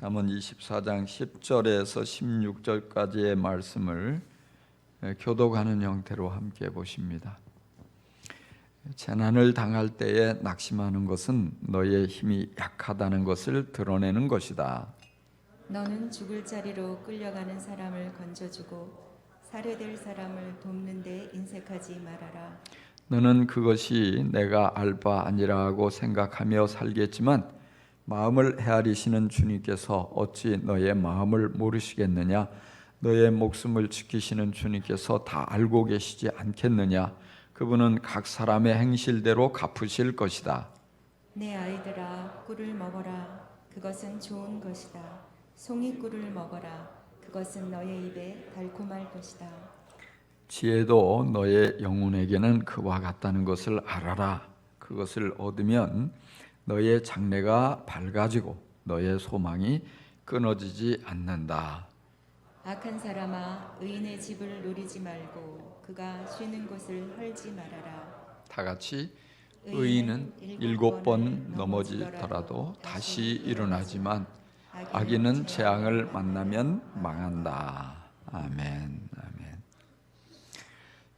잠언 24장 10절에서 16절까지의 말씀을 교독하는 형태로 함께 보십니다. 재난을 당할 때에 낙심하는 것은 너의 힘이 약하다는 것을 드러내는 것이다. 너는 죽을 자리로 끌려가는 사람을 건져주고 살해될 사람을 돕는 데 인색하지 말아라. 너는 그것이 내가 알 바 아니라고 생각하며 살겠지만 마음을 헤아리시는 주님께서 어찌 너의 마음을 모르시겠느냐? 너의 목숨을 지키시는 주님께서 다 알고 계시지 않겠느냐? 그분은 각 사람의 행실대로 갚으실 것이다. 내 아이들아, 꿀을 먹어라. 그것은 좋은 것이다. 송이꿀을 먹어라. 그것은 너의 입에 달콤할 것이다. 지혜도 너의 영혼에게는 그와 같다는 것을 알아라. 그것을 얻으면 너의 장래가 밝아지고 너의 소망이 끊어지지 않는다. 악한 사람아, 의인의 집을 노리지 말고 그가 쉬는 곳을 헐지 말아라. 다 같이 의인은 7번 넘어지더라도 다시 일어나지만 악인은 재앙을 만나면 망한다. 아멘. 아멘.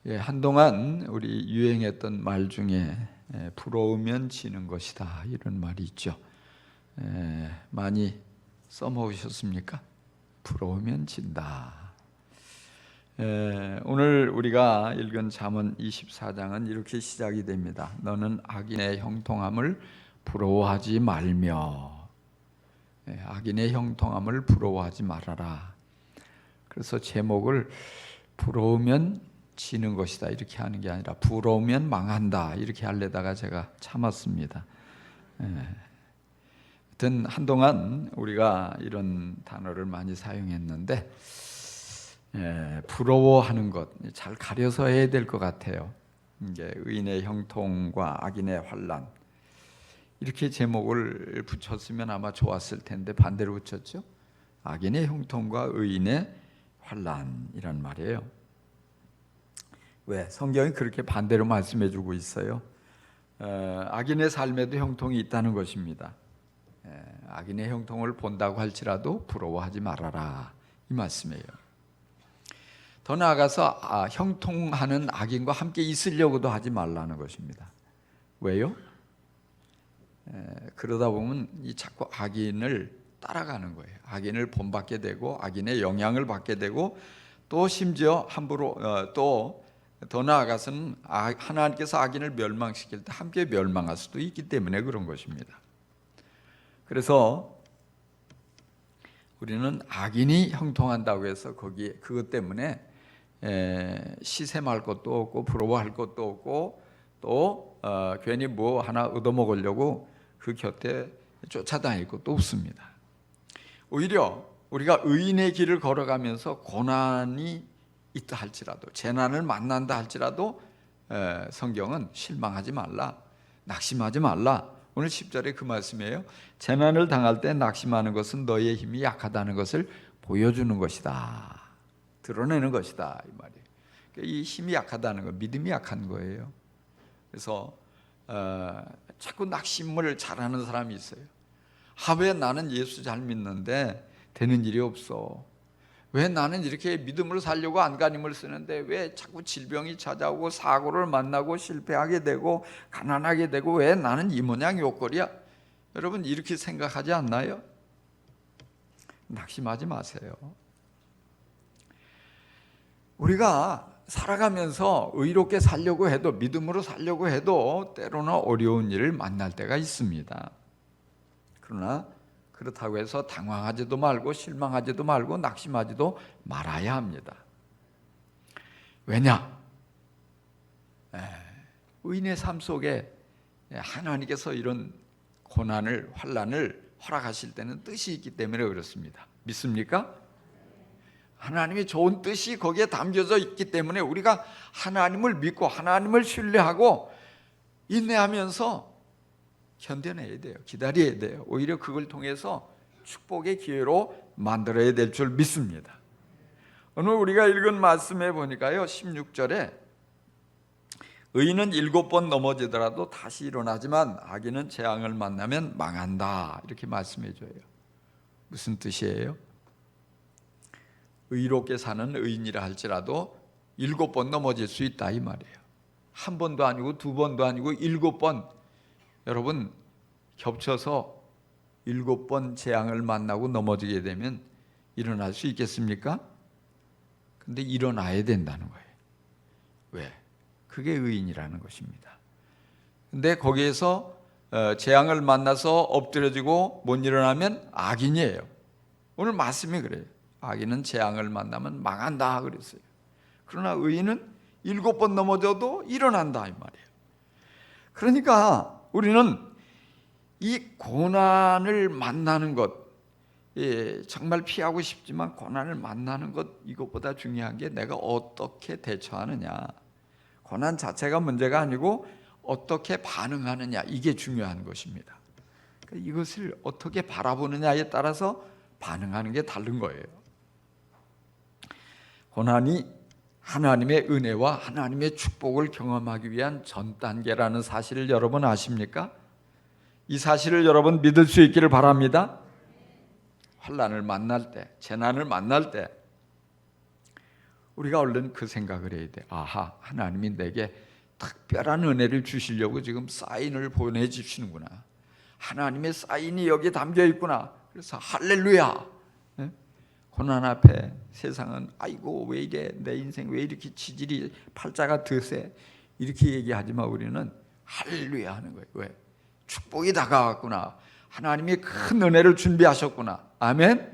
예, 한동안 우리 유행했던 말 중에 부러우면 지는 것이다 이런 말이 있죠. 많이 써먹으셨습니까? 부러우면 진다. 오늘 우리가 읽은 잠언 24장은 이렇게 시작이 됩니다. 너는 악인의 형통함을 부러워하지 말며. 악인의 형통함을 부러워하지 말아라. 그래서 제목을 부러우면 지는 것이다 이렇게 하는 게 아니라 부러우면 망한다 이렇게 하려다가 제가 참았습니다. 하여튼 한동안 우리가 이런 단어를 많이 사용했는데 부러워하는 것 잘 가려서 해야 될 것 같아요. 이게 의인의 형통과 악인의 환난 이렇게 제목을 붙였으면 아마 좋았을 텐데 반대로 붙였죠. 악인의 형통과 의인의 환난이란 말이에요. 왜? 성경이 그렇게 반대로 말씀해주고 있어요. 악인의 삶에도 형통이 있다는 것입니다. 악인의 형통을 본다고 할지라도 부러워하지 말아라 이 말씀이에요. 더 나아가서 형통하는 악인과 함께 있으려고도 하지 말라는 것입니다. 왜요? 그러다 보면 자꾸 악인을 따라가는 거예요. 악인을 본받게 되고 악인의 영향을 받게 되고 또 심지어 함부로 또 더 나아가서는 하나님께서 악인을 멸망시킬 때 함께 멸망할 수도 있기 때문에 그런 것입니다. 그래서 우리는 악인이 형통한다고 해서 거기에 그것 때문에 시샘할 것도 없고 부러워할 것도 없고 또 괜히 뭐 하나 얻어먹으려고 그 곁에 쫓아다닐 것도 없습니다. 오히려 우리가 의인의 길을 걸어가면서 고난이 있다 할지라도 재난을 만난다 할지라도 성경은 실망하지 말라, 낙심하지 말라. 오늘 10절에 그 말씀이에요. 재난을 당할 때 낙심하는 것은 너의 힘이 약하다는 것을 보여주는 것이다, 드러내는 것이다 이 말이에요. 이 힘이 약하다는 거, 믿음이 약한 거예요. 그래서 자꾸 낙심을 잘하는 사람이 있어요. 왜 나는 예수 잘 믿는데 되는 일이 없어? 왜 나는 이렇게 믿음으로 살려고 안간힘을 쓰는데 왜 자꾸 질병이 찾아오고 사고를 만나고 실패하게 되고 가난하게 되고 왜 나는 이 모양 요꼴이야? 여러분 이렇게 생각하지 않나요? 낙심하지 마세요. 우리가 살아가면서 의롭게 살려고 해도 믿음으로 살려고 해도 때로는 어려운 일을 만날 때가 있습니다. 그러나 그렇다고 해서 당황하지도 말고 실망하지도 말고 낙심하지도 말아야 합니다. 왜냐? 의인의 삶 속에 하나님께서 이런 고난을 환난을 허락하실 때는 뜻이 있기 때문에 그렇습니다. 믿습니까? 하나님의 좋은 뜻이 거기에 담겨져 있기 때문에 우리가 하나님을 믿고 하나님을 신뢰하고 인내하면서 견뎌내야 돼요. 기다려야 돼요. 오히려 그걸 통해서 축복의 기회로 만들어야 될 줄 믿습니다. 오늘 우리가 읽은 말씀에 보니까요 16절에 의인은 7번 넘어지더라도 다시 일어나지만 악인은 재앙을 만나면 망한다 이렇게 말씀해 줘요. 무슨 뜻이에요? 의롭게 사는 의인이라 할지라도 7번 넘어질 수 있다 이 말이에요. 한 번도 아니고 두 번도 아니고 7번. 여러분 겹쳐서 7번 재앙을 만나고 넘어지게 되면 일어날 수 있겠습니까? 근데 일어나야 된다는 거예요. 왜? 그게 의인이라는 것입니다. 근데 거기에서 재앙을 만나서 엎드려지고 못 일어나면 악인이에요. 오늘 말씀이 그래요. 악인은 재앙을 만나면 망한다 그랬어요. 그러나 의인은 7번 넘어져도 일어난다 이 말이에요. 그러니까 우리는 이 고난을 만나는 것, 정말 피하고 싶지만 고난을 만나는 것, 이것보다 중요한 게 내가 어떻게 대처하느냐. 고난 자체가 문제가 아니고 어떻게 반응하느냐, 이게 중요한 것입니다. 그러니까 이것을 어떻게 바라보느냐에 따라서 반응하는 게 다른 거예요. 고난이 하나님의 은혜와 하나님의 축복을 경험하기 위한 전 단계라는 사실을 여러분 아십니까? 이 사실을 여러분 믿을 수 있기를 바랍니다. 환난을 만날 때, 재난을 만날 때 우리가 얼른 그 생각을 해야 돼. 아하, 하나님이 내게 특별한 은혜를 주시려고 지금 사인을 보내주시는구나. 하나님의 사인이 여기에 담겨 있구나. 그래서 할렐루야. 고난 앞에 세상은 아이고 왜 이래, 내 인생 왜 이렇게 지질이 팔자가 드세, 이렇게 얘기하지만 우리는 할렐루야 하는 거예요. 왜? 축복이 다가왔구나. 하나님이 큰 은혜를 준비하셨구나. 아멘.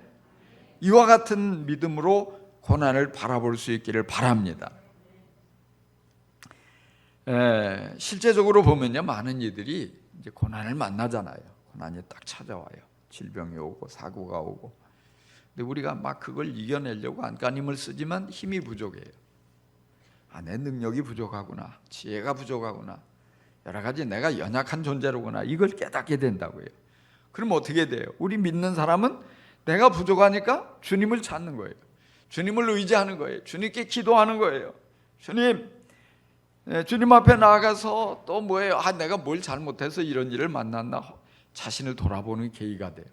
이와 같은 믿음으로 고난을 바라볼 수 있기를 바랍니다. 실제적으로 보면요, 많은 이들이 이제 고난을 만나잖아요. 고난이 딱 찾아와요. 질병이 오고 사고가 오고. 근데 우리가 막 그걸 이겨내려고 안간힘을 쓰지만 힘이 부족해요. 내 능력이 부족하구나, 지혜가 부족하구나, 여러 가지 내가 연약한 존재로구나, 이걸 깨닫게 된다고요. 그럼 어떻게 돼요? 우리 믿는 사람은 내가 부족하니까 주님을 찾는 거예요. 주님을 의지하는 거예요. 주님께 기도하는 거예요. 주님, 주님 앞에 나아가서 또 뭐예요? 내가 뭘 잘못해서 이런 일을 만났나, 자신을 돌아보는 계기가 돼요.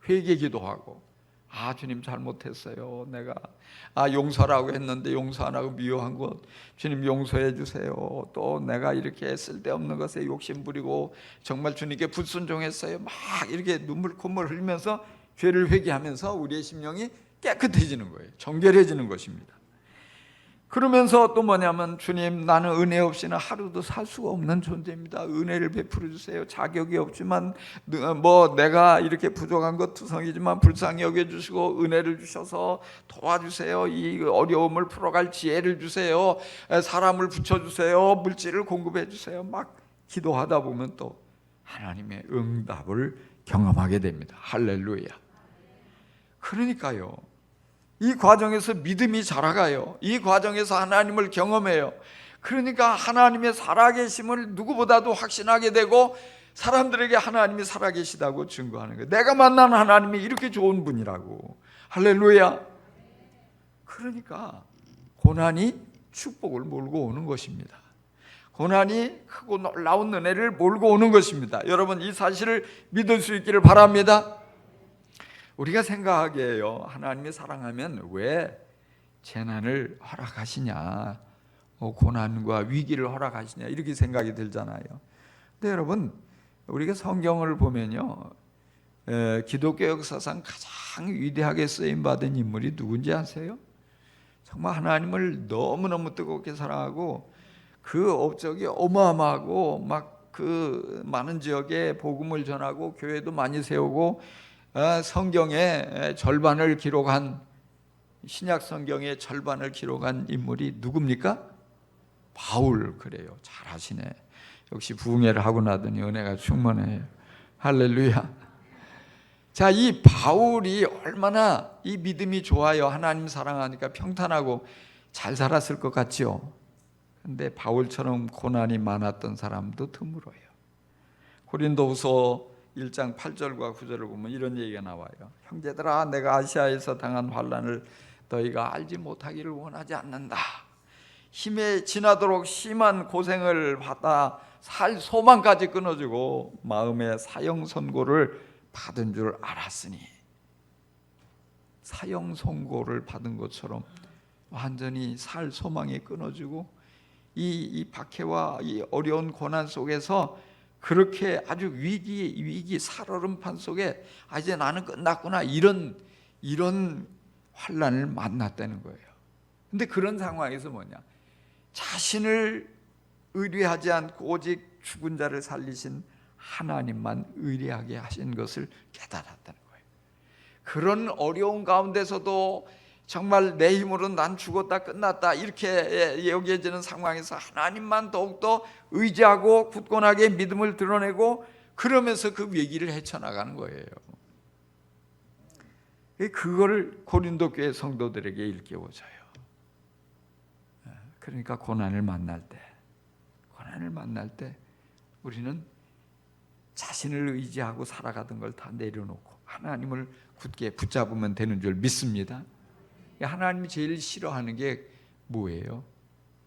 회개 기도하고, 주님 잘못했어요. 내가 용서라고 했는데 용서 안 하고 미워한 것, 주님 용서해 주세요. 또 내가 이렇게 쓸데없는 것에 욕심 부리고 정말 주님께 불순종했어요. 막 이렇게 눈물 콧물 흘리면서 죄를 회개하면서 우리의 심령이 깨끗해지는 거예요. 정결해지는 것입니다. 그러면서 또 뭐냐면, 주님, 나는 은혜 없이는 하루도 살 수가 없는 존재입니다. 은혜를 베풀어 주세요. 자격이 없지만 내가 이렇게 부족한 것 투성이지만 불쌍히 여겨주시고 은혜를 주셔서 도와주세요. 이 어려움을 풀어갈 지혜를 주세요. 사람을 붙여주세요. 물질을 공급해 주세요. 막 기도하다 보면 또 하나님의 응답을 경험하게 됩니다. 할렐루야. 그러니까요, 이 과정에서 믿음이 자라가요. 이 과정에서 하나님을 경험해요. 그러니까 하나님의 살아계심을 누구보다도 확신하게 되고 사람들에게 하나님이 살아계시다고 증거하는 거예요. 내가 만난 하나님이 이렇게 좋은 분이라고. 할렐루야. 그러니까 고난이 축복을 몰고 오는 것입니다. 고난이 크고 놀라운 은혜를 몰고 오는 것입니다. 여러분, 이 사실을 믿을 수 있기를 바랍니다. 우리가 생각하기에요, 하나님이 사랑하면 왜 재난을 허락하시냐, 고난과 위기를 허락하시냐, 이렇게 생각이 들잖아요. 근데 여러분, 우리가 성경을 보면요, 기독교 역사상 가장 위대하게 쓰임받은 인물이 누군지 아세요? 정말 하나님을 너무너무 뜨겁게 사랑하고 그 업적이 어마어마하고 막 그 많은 지역에 복음을 전하고 교회도 많이 세우고 성경의 절반을 기록한, 신약 성경의 절반을 기록한 인물이 누굽니까? 바울. 그래요. 잘하시네. 역시 부흥회를 하고 나더니 은혜가 충만해요. 할렐루야. 자, 이 바울이 얼마나 이 믿음이 좋아요. 하나님 사랑하니까 평탄하고 잘 살았을 것 같죠. 근데 바울처럼 고난이 많았던 사람도 드물어요. 고린도후서 1장 8절과 9절을 보면 이런 얘기가 나와요. 형제들아, 내가 아시아에서 당한 환난을 너희가 알지 못하기를 원하지 않는다. 힘에 지나도록 심한 고생을 받아 살 소망까지 끊어지고 마음의 사형 선고를 받은 줄 알았으니. 사형 선고를 받은 것처럼 완전히 살 소망이 끊어지고 이 박해와 이 어려운 고난 속에서 그렇게 아주 위기 살얼음판 속에 이제 나는 끝났구나 이런 환난을 만났다는 거예요. 근데 그런 상황에서 뭐냐? 자신을 의뢰하지 않고 오직 죽은 자를 살리신 하나님만 의뢰하게 하신 것을 깨달았다는 거예요. 그런 어려운 가운데서도 정말 내 힘으로 난 죽었다 끝났다 이렇게 여겨지는 상황에서 하나님만 더욱더 의지하고 굳건하게 믿음을 드러내고 그러면서 그 위기를 헤쳐나가는 거예요. 그걸 고린도 교회 성도들에게 일깨워줘요. 그러니까 고난을 만날 때 우리는 자신을 의지하고 살아가던 걸 다 내려놓고 하나님을 굳게 붙잡으면 되는 줄 믿습니다. 하나님이 제일 싫어하는 게 뭐예요?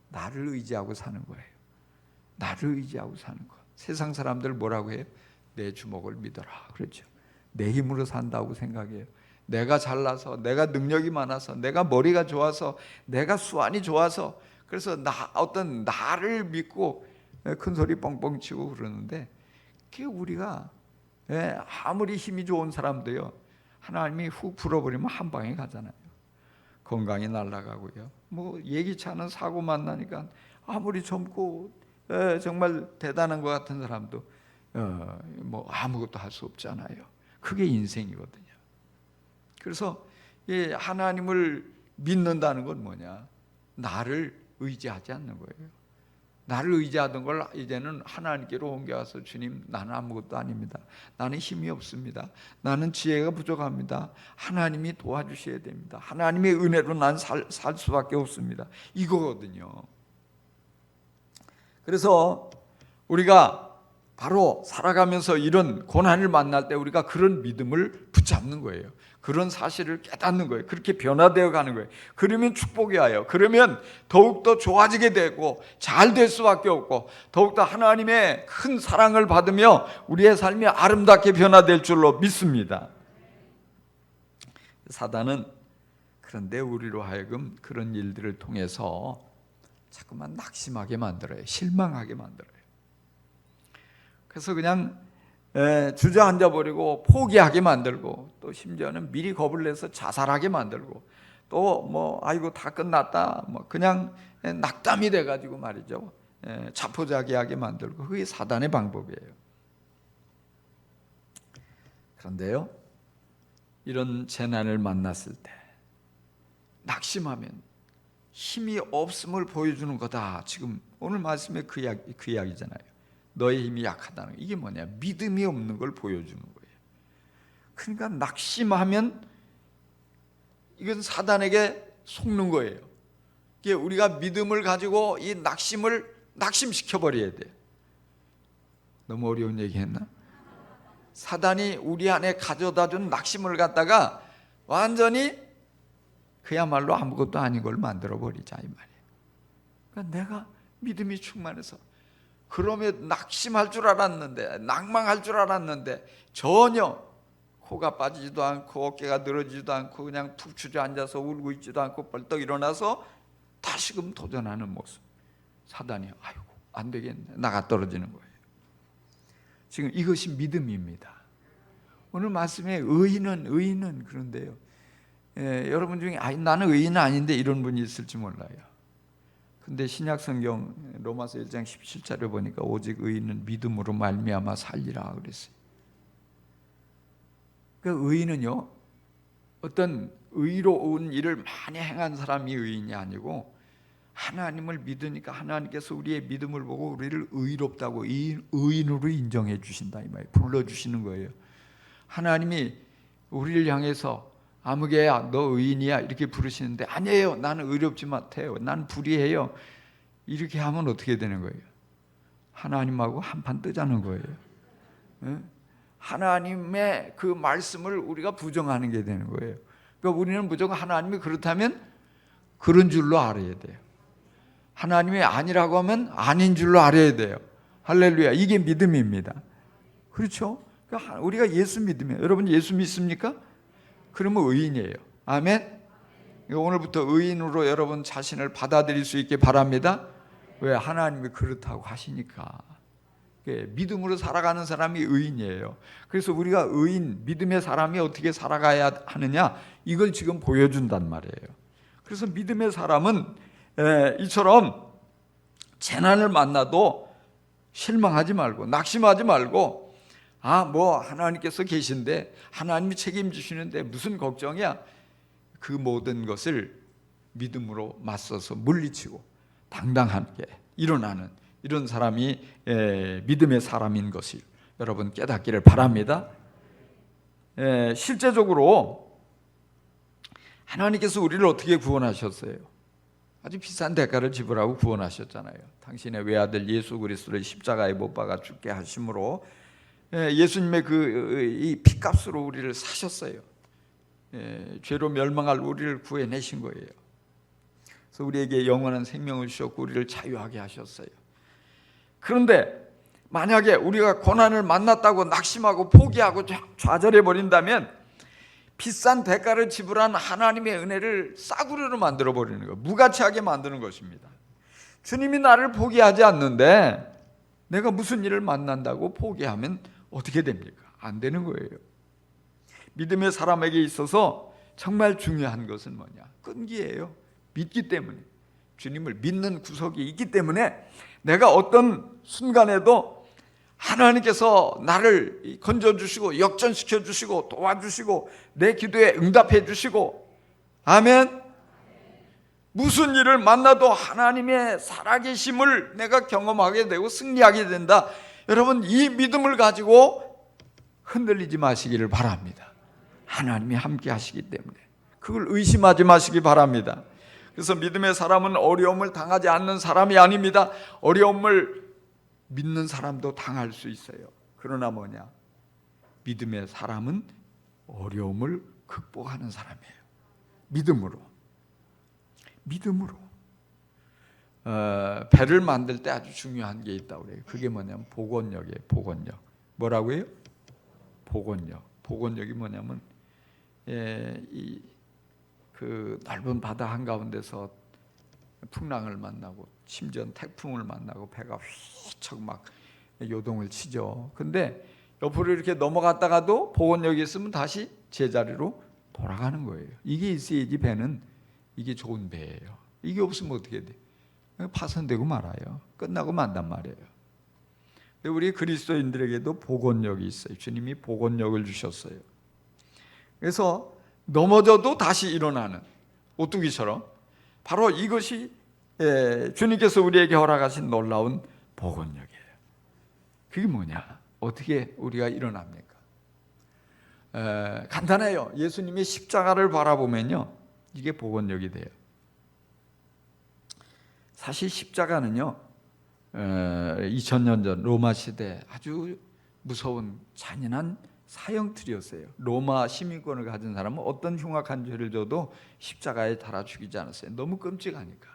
나를 의지하고 사는 거예요. 나를 의지하고 사는 거. 세상 사람들 뭐라고 해요? 내 주먹을 믿어라 그렇죠. 내 힘으로 산다고 생각해요. 내가 잘나서, 내가 능력이 많아서, 내가 머리가 좋아서, 내가 수완이 좋아서, 그래서 어떤 나를 믿고 큰 소리 뻥뻥 치고 그러는데, 그게 우리가 아무리 힘이 좋은 사람도요, 하나님이 훅 불어버리면 한 방에 가잖아요. 건강이 날아가고요. 뭐 예기치 않은 사고 만나니까 아무리 젊고 정말 대단한 것 같은 사람도 뭐 아무것도 할 수 없잖아요. 그게 인생이거든요. 그래서 하나님을 믿는다는 건 뭐냐? 나를 의지하지 않는 거예요. 나를 의지하던 걸 이제는 하나님께로 옮겨와서 주님, 나는 아무것도 아닙니다. 나는 힘이 없습니다. 나는 지혜가 부족합니다. 하나님이 도와주셔야 됩니다. 하나님의 은혜로 난 살 수밖에 없습니다. 이거거든요. 그래서 우리가 바로 살아가면서 이런 고난을 만날 때 우리가 그런 믿음을 붙잡는 거예요. 그런 사실을 깨닫는 거예요. 그렇게 변화되어 가는 거예요. 그러면 축복이 와요. 그러면 더욱더 좋아지게 되고 잘 될 수밖에 없고 더욱더 하나님의 큰 사랑을 받으며 우리의 삶이 아름답게 변화될 줄로 믿습니다. 사단은 그런데 우리로 하여금 그런 일들을 통해서 자꾸만 낙심하게 만들어요. 실망하게 만들어요. 그래서 그냥 주저앉아 버리고 포기하게 만들고 또 심지어는 미리 겁을 내서 자살하게 만들고 또 뭐 아이고 다 끝났다 뭐 그냥 낙담이 돼 가지고 말이죠. 자포자기하게 만들고 그게 사단의 방법이에요. 그런데요, 이런 재난을 만났을 때 낙심하면 힘이 없음을 보여주는 거다. 지금 오늘 말씀에 그 이야기잖아요. 너의 힘이 약하다는 거. 이게 뭐냐? 믿음이 없는 걸 보여주는 거예요. 그러니까 낙심하면 이건 사단에게 속는 거예요. 이게 우리가 믿음을 가지고 이 낙심을 낙심시켜 버려야 돼요. 너무 어려운 얘기 했나? 사단이 우리 안에 가져다 준 낙심을 갖다가 완전히 그야말로 아무것도 아닌 걸 만들어 버리자 이 말이에요. 그러니까 내가 믿음이 충만해서 그러면 낙심할 줄 알았는데 낭망할 줄 알았는데 전혀 코가 빠지지도 않고 어깨가 늘어지지도 않고 그냥 푹 주저앉아서 울고 있지도 않고 벌떡 일어나서 다시금 도전하는 모습. 사단이 아이고 안 되겠네 나가 떨어지는 거예요. 지금 이것이 믿음입니다. 오늘 말씀에 의인은 그런데요. 여러분 중에 나는 의인은 아닌데 이런 분이 있을지 몰라요. 근데 신약 성경 로마서 1장 17절에 보니까 오직 의인은 믿음으로 말미암아 살리라 그랬어요. 그 의인은요, 어떤 의로운 일을 많이 행한 사람이 의인이 아니고 하나님을 믿으니까 하나님께서 우리의 믿음을 보고 우리를 의롭다고 의인으로 인정해 주신다 이 말이에요. 불러주시는 거예요. 하나님이 우리를 향해서 아무개야 너 의인이야 이렇게 부르시는데 아니에요 나는 의롭지 못해요 난 불의해요 이렇게 하면 어떻게 되는 거예요? 하나님하고 한판 뜨자는 거예요. 하나님의 그 말씀을 우리가 부정하는 게 되는 거예요. 그러니까 우리는 무조건 하나님이 그렇다면 그런 줄로 알아야 돼요. 하나님이 아니라고 하면 아닌 줄로 알아야 돼요. 할렐루야. 이게 믿음입니다. 그렇죠? 그러니까 우리가 예수 믿으면 여러분 예수 믿습니까? 그러면 의인이에요. 아멘. 오늘부터 의인으로 여러분 자신을 받아들일 수 있게 바랍니다. 왜? 하나님이 그렇다고 하시니까. 믿음으로 살아가는 사람이 의인이에요. 그래서 우리가 의인, 믿음의 사람이 어떻게 살아가야 하느냐, 이걸 지금 보여준단 말이에요. 그래서 믿음의 사람은 이처럼 재난을 만나도 실망하지 말고 낙심하지 말고, 뭐 하나님께서 계신데 하나님이 책임지시는데 무슨 걱정이야. 그 모든 것을 믿음으로 맞서서 물리치고 당당하게 일어나는 이런 사람이 믿음의 사람인 것을 여러분 깨닫기를 바랍니다. 실제적으로 하나님께서 우리를 어떻게 구원하셨어요? 아주 비싼 대가를 지불하고 구원하셨잖아요. 당신의 외아들 예수 그리스도를 십자가에 못 박아 죽게 하심으로 예수님의 이 피값으로 우리를 사셨어요. 죄로 멸망할 우리를 구해내신 거예요. 그래서 우리에게 영원한 생명을 주셨고 우리를 자유하게 하셨어요. 그런데 만약에 우리가 고난을 만났다고 낙심하고 포기하고 좌절해 버린다면 비싼 대가를 지불한 하나님의 은혜를 싸구려로 만들어 버리는 거예요. 무가치하게 만드는 것입니다. 주님이 나를 포기하지 않는데 내가 무슨 일을 만난다고 포기하면 어떻게 됩니까? 안 되는 거예요. 믿음의 사람에게 있어서 정말 중요한 것은 뭐냐? 끈기예요. 믿기 때문에, 주님을 믿는 구석이 있기 때문에 내가 어떤 순간에도 하나님께서 나를 건져주시고 역전시켜주시고 도와주시고 내 기도에 응답해주시고, 아멘. 무슨 일을 만나도 하나님의 살아계심을 내가 경험하게 되고 승리하게 된다. 여러분, 이 믿음을 가지고 흔들리지 마시기를 바랍니다. 하나님이 함께 하시기 때문에 그걸 의심하지 마시기 바랍니다. 그래서 믿음의 사람은 어려움을 당하지 않는 사람이 아닙니다. 어려움을 믿는 사람도 당할 수 있어요. 그러나 뭐냐? 믿음의 사람은 어려움을 극복하는 사람이에요. 믿음으로. 배를 만들 때 아주 중요한 게 있다고 그래요. 그게 뭐냐면 복원력이에요. 복원력. 뭐라고요? 복원력. 복원력이 뭐냐면 그 넓은 바다 한가운데서 풍랑을 만나고 심지어 태풍을 만나고 배가 휘척 막 요동을 치죠. 근데 옆으로 이렇게 넘어갔다가도 복원력이 있으면 다시 제자리로 돌아가는 거예요. 이게 있어야지 배는 이게 좋은 배예요. 이게 없으면 어떻게 돼? 파손되고 말아요. 끝나고 만단 말이에요. 근데 우리 그리스도인들에게도 복원력이 있어요. 주님이 복원력을 주셨어요. 그래서 넘어져도 다시 일어나는 오뚜기처럼 바로 이것이 주님께서 우리에게 허락하신 놀라운 복원력이에요. 그게 뭐냐? 어떻게 우리가 일어납니까? 간단해요. 예수님의 십자가를 바라보면요, 이게 복원력이 돼요. 사실 십자가는요, 2000년 전 로마 시대 아주 무서운 잔인한 사형틀이었어요. 로마 시민권을 가진 사람은 어떤 흉악한 죄를 져도 십자가에 달아 죽이지 않았어요. 너무 끔찍하니까.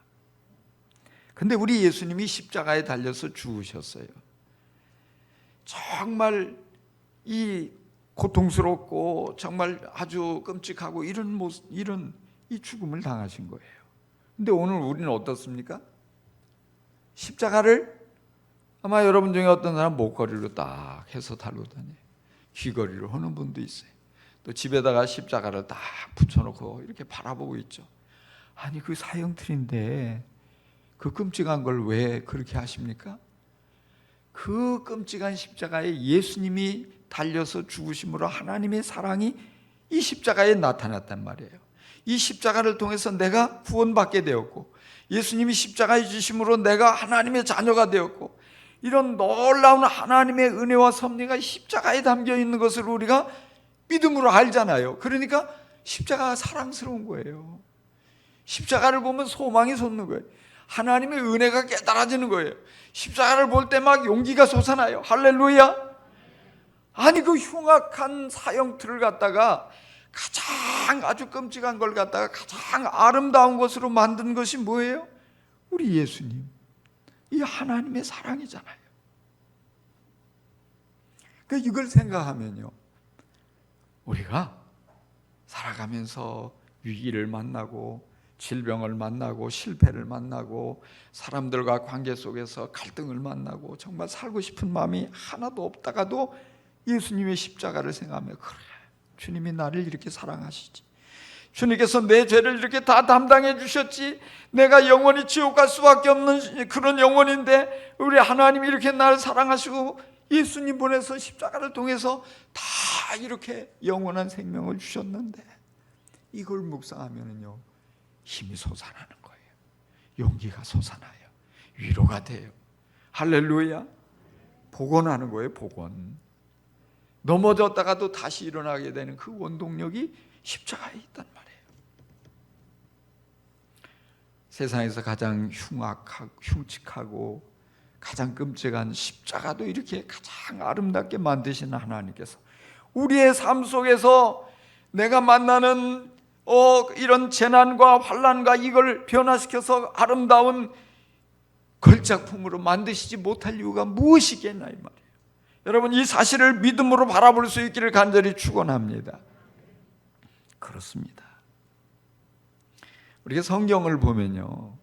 근데 우리 예수님이 십자가에 달려서 죽으셨어요. 정말 이 고통스럽고 정말 아주 끔찍하고 이런 이 죽음을 당하신 거예요. 근데 오늘 우리는 어떻습니까? 십자가를 아마 여러분 중에 어떤 사람 목걸이로 딱 해서 달고 다녀요. 귀걸이로 하는 분도 있어요. 또 집에다가 십자가를 딱 붙여놓고 이렇게 바라보고 있죠. 아니 그 사형틀인데 그 끔찍한 걸 왜 그렇게 하십니까? 그 끔찍한 십자가에 예수님이 달려서 죽으심으로 하나님의 사랑이 이 십자가에 나타났단 말이에요. 이 십자가를 통해서 내가 구원받게 되었고, 예수님이 십자가에 주심으로 내가 하나님의 자녀가 되었고, 이런 놀라운 하나님의 은혜와 섭리가 십자가에 담겨 있는 것을 우리가 믿음으로 알잖아요. 그러니까 십자가가 사랑스러운 거예요. 십자가를 보면 소망이 솟는 거예요. 하나님의 은혜가 깨달아지는 거예요. 십자가를 볼 때 막 용기가 솟아나요. 할렐루야. 아니 그 흉악한 사형틀을 갖다가 가장 아주 끔찍한 걸 갖다가 가장 아름다운 것으로 만든 것이 뭐예요? 우리 예수님, 이 하나님의 사랑이잖아요. 그러니까 이걸 생각하면요, 우리가 살아가면서 위기를 만나고 질병을 만나고 실패를 만나고 사람들과 관계 속에서 갈등을 만나고 정말 살고 싶은 마음이 하나도 없다가도 예수님의 십자가를 생각하며 그래, 주님이 나를 이렇게 사랑하시지, 주님께서 내 죄를 이렇게 다 담당해 주셨지, 내가 영원히 지옥 갈 수밖에 없는 그런 영혼인데 우리 하나님이 이렇게 나를 사랑하시고 예수님 보내서 십자가를 통해서 다 이렇게 영원한 생명을 주셨는데, 이걸 묵상하면요 힘이 솟아나는 거예요. 용기가 솟아나요. 위로가 돼요. 할렐루야. 복원하는 거예요. 복원. 넘어졌다가도 다시 일어나게 되는 그 원동력이 십자가에 있단 말이에요. 세상에서 가장 흉측하고 가장 끔찍한 십자가도 이렇게 가장 아름답게 만드시는 하나님께서 우리의 삶 속에서 내가 만나는 이런 재난과 환난과 이걸 변화시켜서 아름다운 걸작품으로 만드시지 못할 이유가 무엇이겠나 이 말이에요. 여러분, 이 사실을 믿음으로 바라볼 수 있기를 간절히 축원합니다. 그렇습니다. 우리가 성경을 보면요,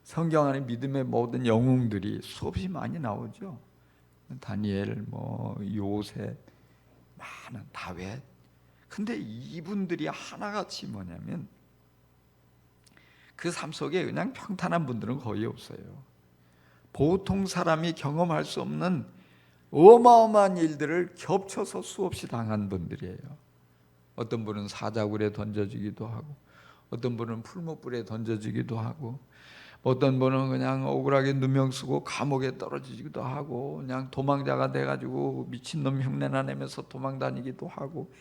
성경 안에 믿음의 모든 영웅들이 수없이 많이 나오죠. 다니엘, 요셉, 많은 다윗. 근데 이분들이 하나같이 뭐냐면 그 삶 속에 그냥 평탄한 분들은 거의 없어요. 보통 사람이 경험할 수 없는 어마어마한 일들을 겹쳐서 수없이 당한 분들이에요. 어떤 분은 사자굴에 던져지기도 하고, 어떤 분은 풀무불에 던져지기도 하고, 어떤 분은 그냥 억울하게 누명 쓰고 감옥에 떨어지기도 하고, 그냥 도망자가 돼가지고 미친놈 흉내나 내면서 도망다니기도 하고,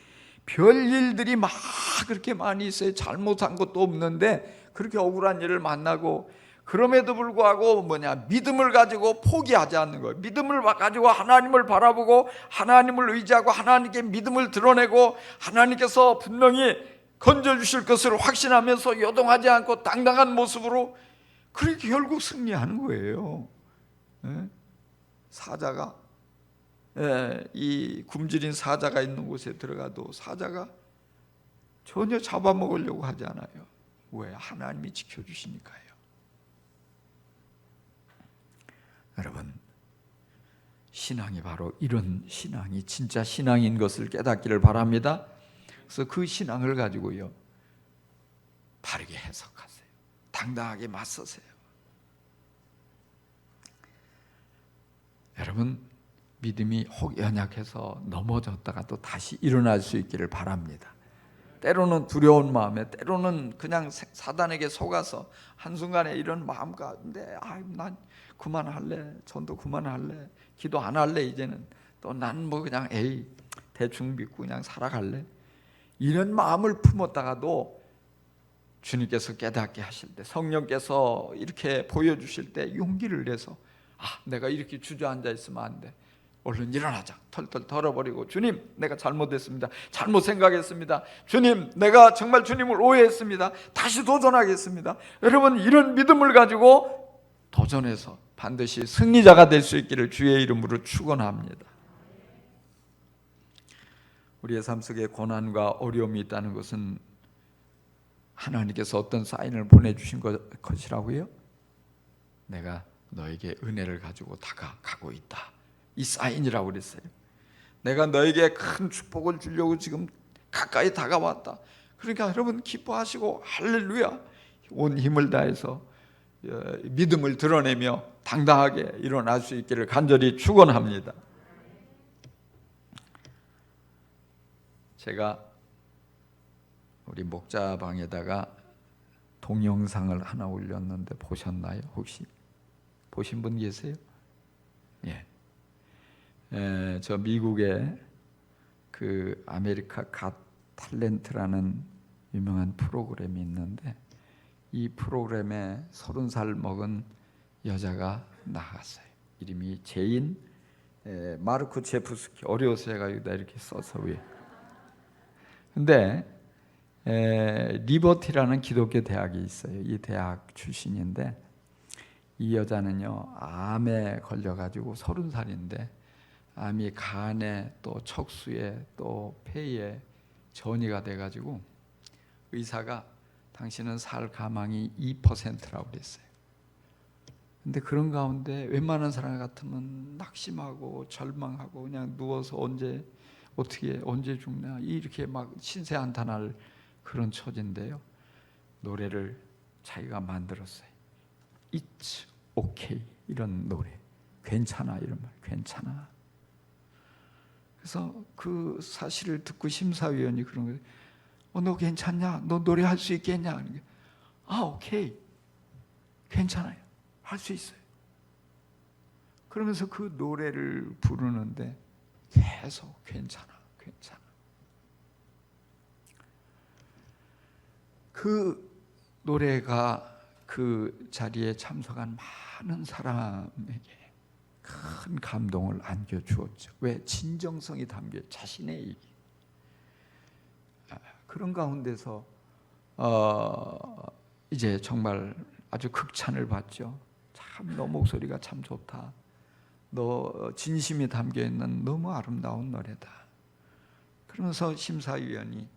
별일들이 막 그렇게 많이 있어요. 잘못한 것도 없는데 그렇게 억울한 일을 만나고, 그럼에도 불구하고 믿음을 가지고 포기하지 않는 거예요. 믿음을 가지고 하나님을 바라보고 하나님을 의지하고 하나님께 믿음을 드러내고 하나님께서 분명히 건져주실 것을 확신하면서 요동하지 않고 당당한 모습으로 그렇게 결국 승리하는 거예요. 사자가, 이 굶주린 사자가 있는 곳에 들어가도 사자가 전혀 잡아먹으려고 하지 않아요. 왜? 하나님이 지켜주시니까요. 여러분, 신앙이 바로 이런 신앙이 진짜 신앙인 것을 깨닫기를 바랍니다. 그래서 그 신앙을 가지고요 바르게 해석하세요. 당당하게 맞서세요. 여러분, 믿음이 혹 연약해서 넘어졌다가 또 다시 일어날 수 있기를 바랍니다. 때로는 두려운 마음에, 때로는 그냥 사단에게 속아서 한순간에 이런 마음 가운데 난 그만할래, 전도 그만할래, 기도 안 할래, 이제는 또 난 그냥 대충 믿고 그냥 살아갈래, 이런 마음을 품었다가도 주님께서 깨닫게 하실 때, 성령께서 이렇게 보여주실 때 용기를 내서 내가 이렇게 주저앉아 있으면 안 돼, 얼른 일어나자. 털털 털어버리고, 주님, 내가 잘못했습니다. 잘못 생각했습니다. 주님, 내가 정말 주님을 오해했습니다. 다시 도전하겠습니다. 여러분, 이런 믿음을 가지고 도전해서 반드시 승리자가 될 수 있기를 주의 이름으로 축원합니다. 우리의 삶 속에 고난과 어려움이 있다는 것은 하나님께서 어떤 사인을 보내주신 것이라고요? 내가 너에게 은혜를 가지고 다가가고 있다, 이 사인이라고 그랬어요. 내가 너에게 큰 축복을 주려고 지금 가까이 다가왔다. 그러니까 여러분 기뻐하시고 할렐루야, 온 힘을 다해서 믿음을 드러내며 당당하게 일어날 수 있기를 간절히 축원합니다. 제가 우리 목자방에다가 동영상을 하나 올렸는데 보셨나요? 혹시 보신 분 계세요? 예. 저 미국의 그 아메리카 갓 탤런트라는 유명한 프로그램이 있는데, 이 프로그램에 30살 먹은 여자가 나갔어요. 이름이 제인 마르크 제프스키, 어려워서 제가 여기다 이렇게 써서 위에. 근데 리버티라는 기독교 대학이 있어요. 이 대학 출신인데, 이 여자는요 암에 걸려가지고 30살인데 암이 간에 또 척수에 또 폐에 전이가 돼가지고 의사가 당신은 살 가망이 2%라고 그랬어요. 근데 그런 가운데 웬만한 사람 같으면 낙심하고 절망하고 그냥 누워서 언제 죽나 이렇게 막 신세한탄할 그런 처지인데요. 노래를 자기가 만들었어요. It's okay 이런 노래. 괜찮아 이런 말. 괜찮아. 그래서 그 사실을 듣고 심사위원이 그런 거예요. 너 괜찮냐? 너 노래할 수 있겠냐? 오케이. 괜찮아요. 할 수 있어요. 그러면서 그 노래를 부르는데 계속 괜찮아. 그 노래가 그 자리에 참석한 많은 사람에게 큰 감동을 안겨주었죠. 왜? 진정성이 담겨 자신의 얘기. 그런 가운데서 이제 정말 아주 극찬을 받죠. 참 너 목소리가 참 좋다. 너 진심이 담겨있는 너무 아름다운 노래다. 그러면서 심사위원이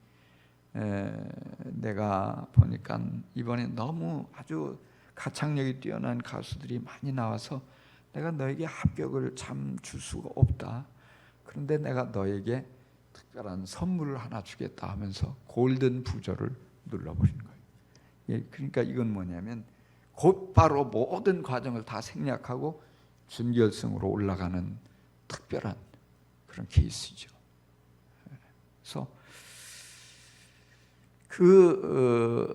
내가 보니까 이번에 너무 아주 가창력이 뛰어난 가수들이 많이 나와서 내가 너에게 합격을 참 줄 수가 없다. 그런데 내가 너에게 특별한 선물을 하나 주겠다 하면서 골든 부저를 눌러버린 거예요. 예, 그러니까 이건 뭐냐면 곧바로 모든 과정을 다 생략하고 준결승으로 올라가는 특별한 그런 케이스죠. 그래서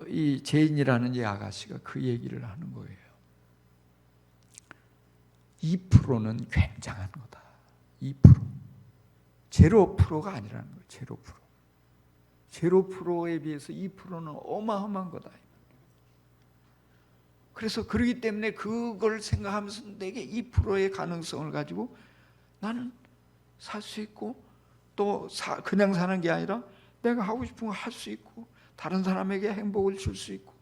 이 제인이라는 이 아가씨가 그 얘기를 하는 거예요. 2%는 굉장한 거다. 2%. 0%가 아니라는 거예요. 0%. 0%에 비해서 2%는 어마어마한 거다. 그래서 그러기 때문에 그걸 생각하면서 내게 2%의 가능성을 가지고 나는 살 수 있고 또 그냥 사는 게 아니라 내가 하고 싶은 거 할 수 있고 다른 사람에게 행복을 줄 수 있고.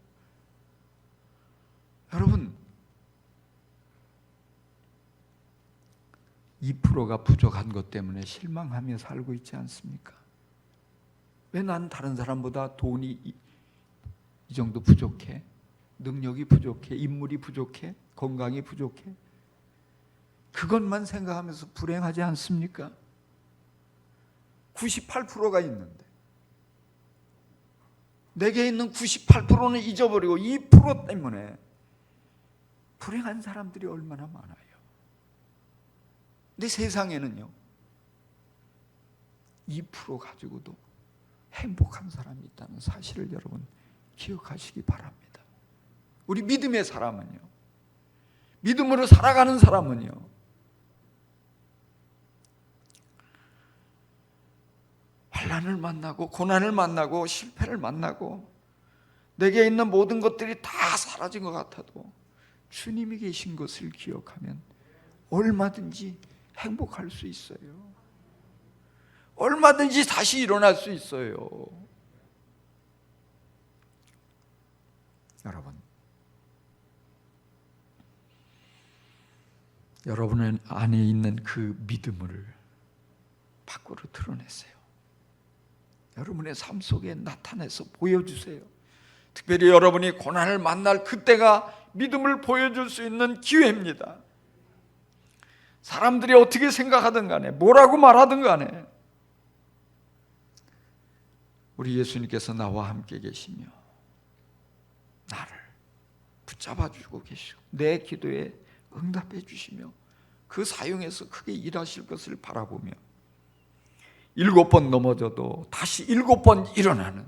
여러분 2%가 부족한 것 때문에 실망하며 살고 있지 않습니까? 왜 난 다른 사람보다 돈이 이 정도 부족해? 능력이 부족해? 인물이 부족해? 건강이 부족해? 그것만 생각하면서 불행하지 않습니까? 98%가 있는데 내게 있는 98%는 잊어버리고 2% 때문에 불행한 사람들이 얼마나 많아요. 근데 세상에는요 2% 가지고도 행복한 사람이 있다는 사실을 여러분 기억하시기 바랍니다. 우리 믿음의 사람은요, 믿음으로 살아가는 사람은요, 환난을 만나고 고난을 만나고 실패를 만나고 내게 있는 모든 것들이 다 사라진 것 같아도 주님이 계신 것을 기억하면 얼마든지 행복할 수 있어요. 얼마든지 다시 일어날 수 있어요. 여러분 안에 있는 그 믿음을 밖으로 드러내세요. 여러분의 삶 속에 나타내서 보여주세요. 특별히 여러분이 고난을 만날 그때가 믿음을 보여줄 수 있는 기회입니다. 사람들이 어떻게 생각하든 간에 뭐라고 말하든 간에 우리 예수님께서 나와 함께 계시며 나를 붙잡아 주고 계시고 내 기도에 응답해 주시며 그 사용에서 크게 일하실 것을 바라보며 7번 넘어져도 다시 7번 일어나는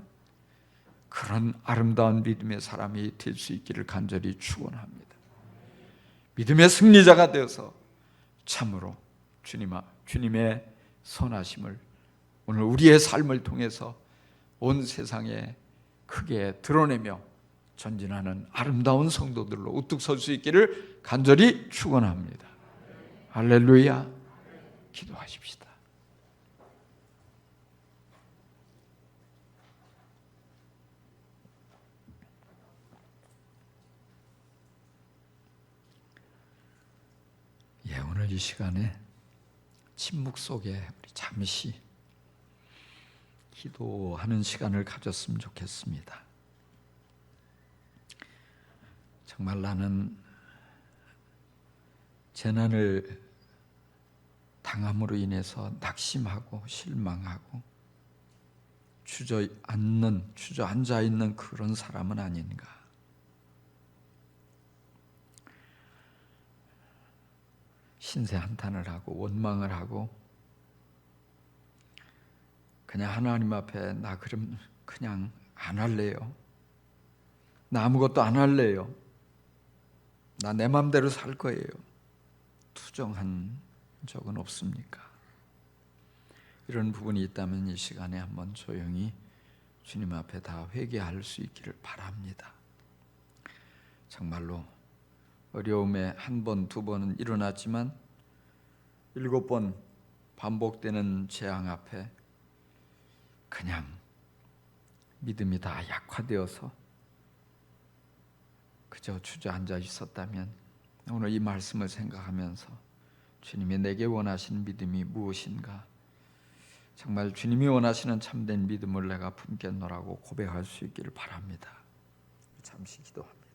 그런 아름다운 믿음의 사람이 될 수 있기를 간절히 축원합니다. 믿음의 승리자가 되어서 참으로 주님의 선하심을 오늘 우리의 삶을 통해서 온 세상에 크게 드러내며 전진하는 아름다운 성도들로 우뚝 설 수 있기를 간절히 축원합니다. 할렐루야. 기도하십시다. 오늘 이 시간에 침묵 속에 우리 잠시 기도하는 시간을 가졌으면 좋겠습니다. 정말 나는 재난을 당함으로 인해서 낙심하고 실망하고 주저앉아 있는 그런 사람은 아닌가. 신세 한탄을 하고 원망을 하고 그냥 하나님 앞에 나 그럼 그냥 안 할래요. 나 아무것도 안 할래요. 나 내 맘대로 살 거예요. 투정한 적은 없습니까? 이런 부분이 있다면 이 시간에 한번 조용히 주님 앞에 다 회개할 수 있기를 바랍니다. 정말로 어려움에 한 번, 두 번은 일어났지만 7번 반복되는 재앙 앞에 그냥 믿음이 다 약화되어서 그저 주저앉아 있었다면 오늘 이 말씀을 생각하면서 주님이 내게 원하시는 믿음이 무엇인가, 정말 주님이 원하시는 참된 믿음을 내가 품겠노라고 고백할 수 있기를 바랍니다. 잠시 기도합니다.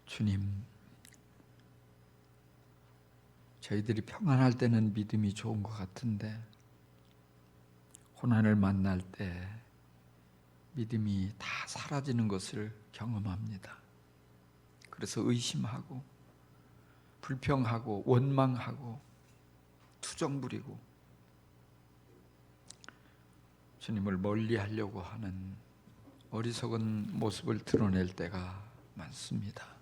주님, 저희들이 평안할 때는 믿음이 좋은 것 같은데 고난을 만날 때 믿음이 다 사라지는 것을 경험합니다. 그래서 의심하고 불평하고 원망하고 투정 부리고 주님을 멀리하려고 하는 어리석은 모습을 드러낼 때가 많습니다.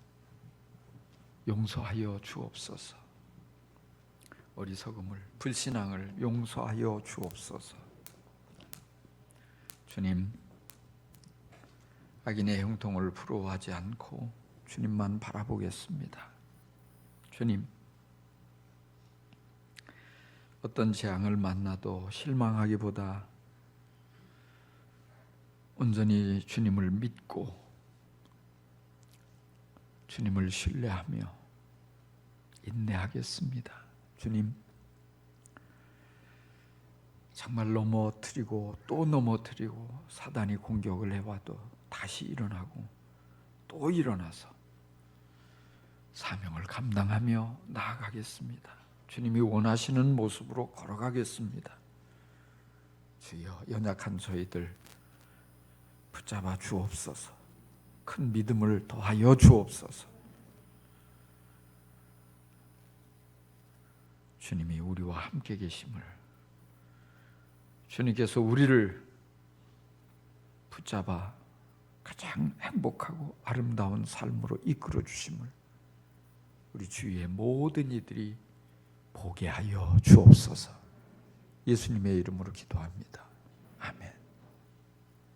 용서하여 주옵소서. 어리석음을, 불신앙을 용서하여 주옵소서. 주님, 악인의 형통을 부러워하지 않고 주님만 바라보겠습니다. 주님, 어떤 재앙을 만나도 실망하기보다 온전히 주님을 믿고 주님을 신뢰하며 인내하겠습니다. 주님, 정말 넘어뜨리고 또 넘어뜨리고 사단이 공격을 해와도 다시 일어나고 또 일어나서 사명을 감당하며 나아가겠습니다. 주님이 원하시는 모습으로 걸어가겠습니다. 주여, 연약한 저희들 붙잡아 주옵소서. 큰 믿음을 더하여 주옵소서. 주님이 우리와 함께 계심을, 주님께서 우리를 붙잡아 가장 행복하고 아름다운 삶으로 이끌어 주심을 우리 주위의 모든 이들이 보게 하여 주옵소서. 예수님의 이름으로 기도합니다.